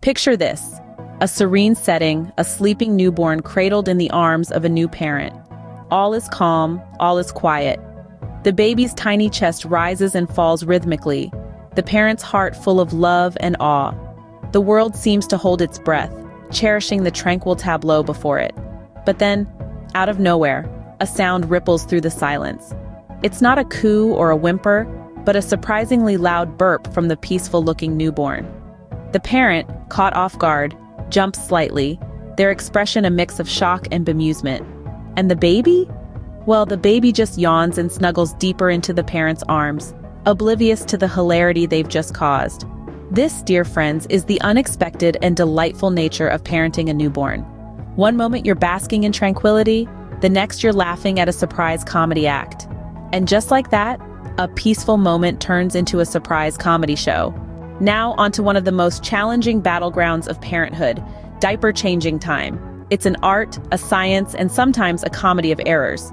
Picture this: a serene setting, a sleeping newborn cradled in the arms of a new parent. All is calm, all is quiet. The baby's tiny chest rises and falls rhythmically, the parent's heart full of love and awe. The world seems to hold its breath, cherishing the tranquil tableau before it. But then, out of nowhere, a sound ripples through the silence. It's not a coo or a whimper, but a surprisingly loud burp from the peaceful-looking newborn. The parent, caught off guard, jumps slightly, their expression a mix of shock and bemusement. And the baby? Well, the baby just yawns and snuggles deeper into the parent's arms, oblivious to the hilarity they've just caused. This, dear friends, is the unexpected and delightful nature of parenting a newborn. One moment you're basking in tranquility, the next you're laughing at a surprise comedy act. And just like that, a peaceful moment turns into a surprise comedy show. Now onto one of the most challenging battlegrounds of parenthood, diaper changing time. It's an art, a science, and sometimes a comedy of errors.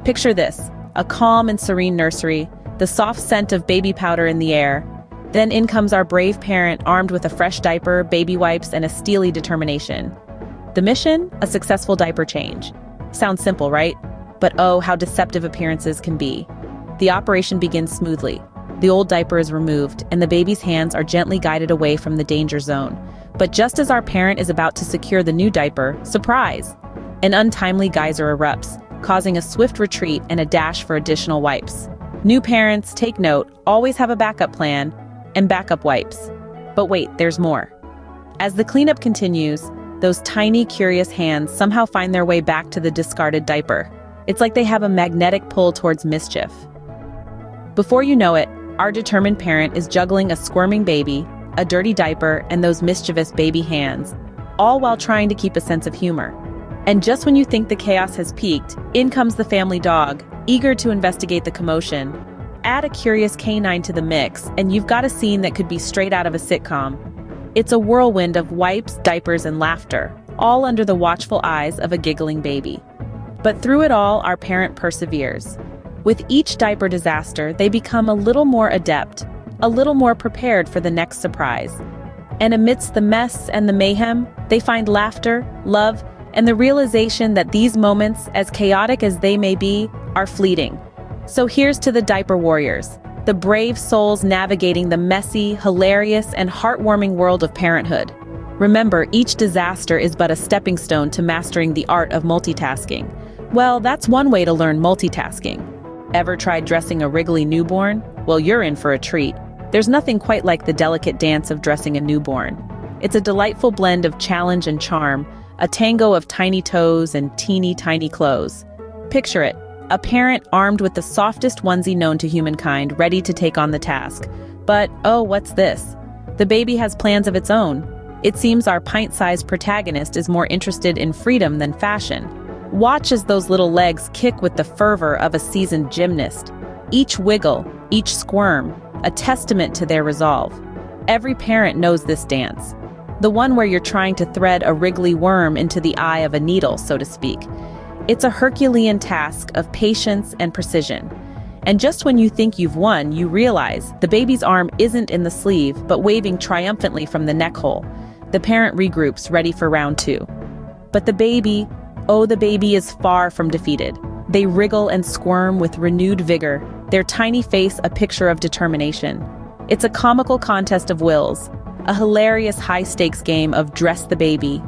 Picture this: a calm and serene nursery, the soft scent of baby powder in the air. Then in comes our brave parent armed with a fresh diaper, baby wipes, and a steely determination. The mission? A successful diaper change. Sounds simple, right? But oh, how deceptive appearances can be. The operation begins smoothly. The old diaper is removed, and the baby's hands are gently guided away from the danger zone. But just as our parent is about to secure the new diaper, surprise! An untimely geyser erupts, causing a swift retreat and a dash for additional wipes. New parents, take note, always have a backup plan and backup wipes. But wait, there's more. As the cleanup continues, those tiny, curious hands somehow find their way back to the discarded diaper. It's like they have a magnetic pull towards mischief. Before you know it, our determined parent is juggling a squirming baby, a dirty diaper, and those mischievous baby hands, all while trying to keep a sense of humor. And just when you think the chaos has peaked, in comes the family dog, eager to investigate the commotion. Add a curious canine to the mix, and you've got a scene that could be straight out of a sitcom. It's a whirlwind of wipes, diapers, and laughter, all under the watchful eyes of a giggling baby. But through it all, our parent perseveres. With each diaper disaster, they become a little more adept, a little more prepared for the next surprise. And amidst the mess and the mayhem, they find laughter, love, and the realization that these moments, as chaotic as they may be, are fleeting. So here's to the diaper warriors, the brave souls navigating the messy, hilarious, and heartwarming world of parenthood. Remember, each disaster is but a stepping stone to mastering the art of multitasking. Well, that's one way to learn multitasking. Ever tried dressing a wriggly newborn? Well, you're in for a treat. There's nothing quite like the delicate dance of dressing a newborn. It's a delightful blend of challenge and charm, a tango of tiny toes and teeny tiny clothes. Picture it, a parent armed with the softest onesie known to humankind, ready to take on the task. But, oh, what's this? The baby has plans of its own. It seems our pint-sized protagonist is more interested in freedom than fashion. Watch as those little legs kick with the fervor of a seasoned gymnast. Each wiggle, each squirm, a testament to their resolve. Every parent knows this dance. The one where you're trying to thread a wriggly worm into the eye of a needle, so to speak. It's a Herculean task of patience and precision. And just when you think you've won, you realize the baby's arm isn't in the sleeve, but waving triumphantly from the neck hole. The parent regroups, ready for round two. But the baby, oh, the baby is far from defeated. They wriggle and squirm with renewed vigor, their tiny face a picture of determination. It's a comical contest of wills, a hilarious high-stakes game of dress the baby.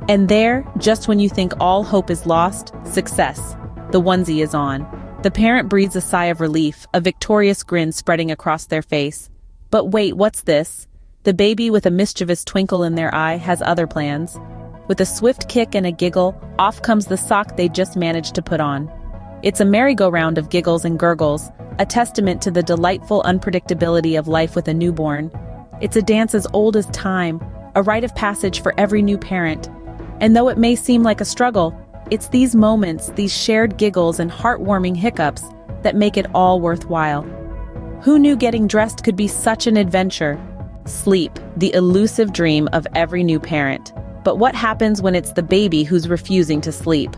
And there, just when you think all hope is lost, success. The onesie is on. The parent breathes a sigh of relief, a victorious grin spreading across their face. But wait, what's this? The baby, with a mischievous twinkle in their eye, has other plans. With a swift kick and a giggle, off comes the sock they just managed to put on. It's a merry-go-round of giggles and gurgles, a testament to the delightful unpredictability of life with a newborn. It's a dance as old as time, a rite of passage for every new parent. And though it may seem like a struggle, it's these moments, these shared giggles and heartwarming hiccups that make it all worthwhile. Who knew getting dressed could be such an adventure? Sleep, the elusive dream of every new parent. But what happens when it's the baby who's refusing to sleep?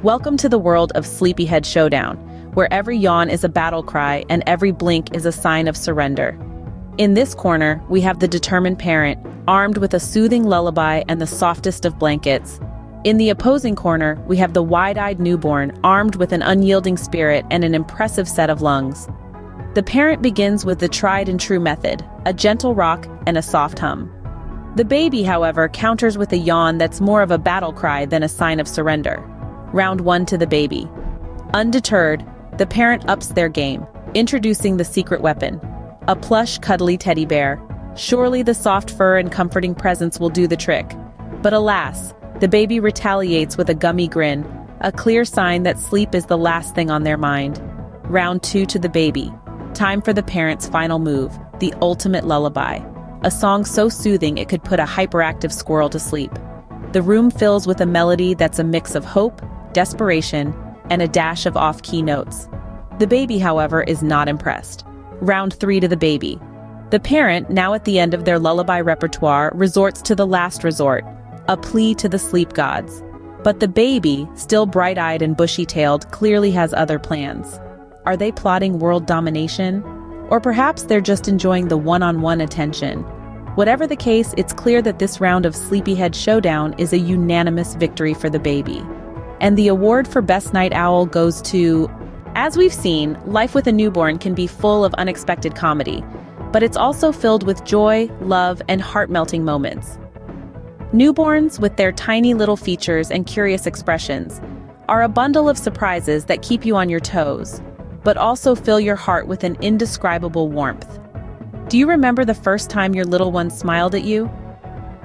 Welcome to the world of Sleepyhead Showdown, where every yawn is a battle cry and every blink is a sign of surrender. In this corner, we have the determined parent, armed with a soothing lullaby and the softest of blankets. In the opposing corner, we have the wide-eyed newborn, armed with an unyielding spirit and an impressive set of lungs. The parent begins with the tried-and-true method, a gentle rock and a soft hum. The baby, however, counters with a yawn that's more of a battle cry than a sign of surrender. Round 1 to the baby. Undeterred, the parent ups their game, introducing the secret weapon, a plush, cuddly teddy bear. Surely the soft fur and comforting presence will do the trick. But alas, the baby retaliates with a gummy grin, a clear sign that sleep is the last thing on their mind. Round 2 to the baby. Time for the parent's final move, the ultimate lullaby. A song so soothing it could put a hyperactive squirrel to sleep. The room fills with a melody that's a mix of hope, desperation, and a dash of off-key notes. The baby, however, is not impressed. Round 3 to the baby. The parent, now at the end of their lullaby repertoire, resorts to the last resort, a plea to the sleep gods. But the baby, still bright-eyed and bushy-tailed, clearly has other plans. Are they plotting world domination? Or perhaps they're just enjoying the one-on-one attention. Whatever the case, it's clear that this round of Sleepyhead Showdown is a unanimous victory for the baby. And the award for Best Night Owl goes to... As we've seen, life with a newborn can be full of unexpected comedy, but it's also filled with joy, love, and heart-melting moments. Newborns, with their tiny little features and curious expressions, are a bundle of surprises that keep you on your toes, but also fill your heart with an indescribable warmth. Do you remember the first time your little one smiled at you?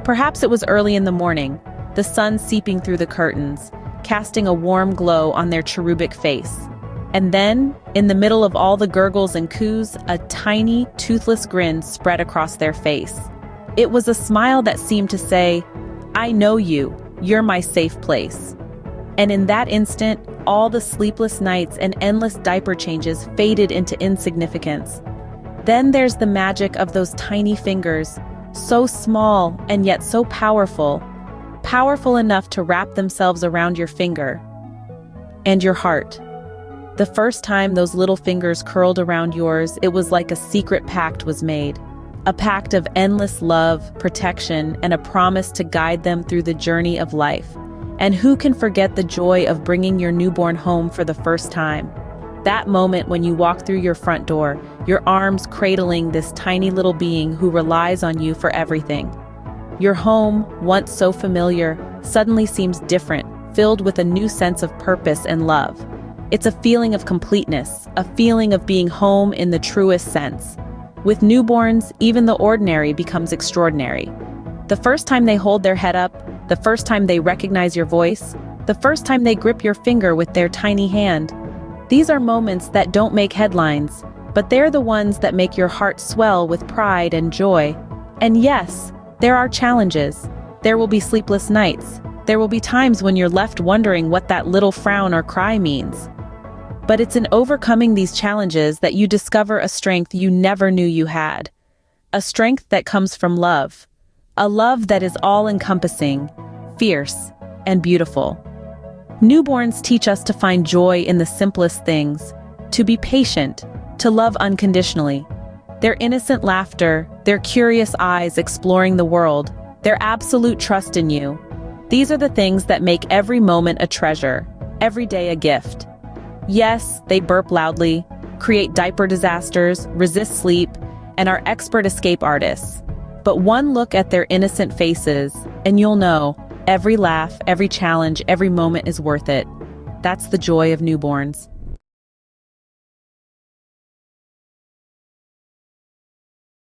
Perhaps it was early in the morning, the sun seeping through the curtains, casting a warm glow on their cherubic face. And then, in the middle of all the gurgles and coos, a tiny, toothless grin spread across their face. It was a smile that seemed to say, "I know you, you're my safe place." And in that instant, all the sleepless nights and endless diaper changes faded into insignificance. Then there's the magic of those tiny fingers, so small and yet so powerful, powerful enough to wrap themselves around your finger and your heart. The first time those little fingers curled around yours, it was like a secret pact was made. A pact of endless love, protection, and a promise to guide them through the journey of life. And who can forget the joy of bringing your newborn home for the first time? That moment when you walk through your front door, your arms cradling this tiny little being who relies on you for everything. Your home, once so familiar, suddenly seems different, filled with a new sense of purpose and love. It's a feeling of completeness, a feeling of being home in the truest sense. With newborns, even the ordinary becomes extraordinary. The first time they hold their head up, the first time they recognize your voice, the first time they grip your finger with their tiny hand. These are moments that don't make headlines, but they're the ones that make your heart swell with pride and joy. And yes, there are challenges. There will be sleepless nights. There will be times when you're left wondering what that little frown or cry means. But it's in overcoming these challenges that you discover a strength you never knew you had. A strength that comes from love. A love that is all-encompassing, fierce, and beautiful. Newborns teach us to find joy in the simplest things, to be patient, to love unconditionally. Their innocent laughter, their curious eyes exploring the world, their absolute trust in you. These are the things that make every moment a treasure, every day a gift. Yes, they burp loudly, create diaper disasters, resist sleep, and are expert escape artists. But one look at their innocent faces, and you'll know, every laugh, every challenge, every moment is worth it. That's the joy of newborns.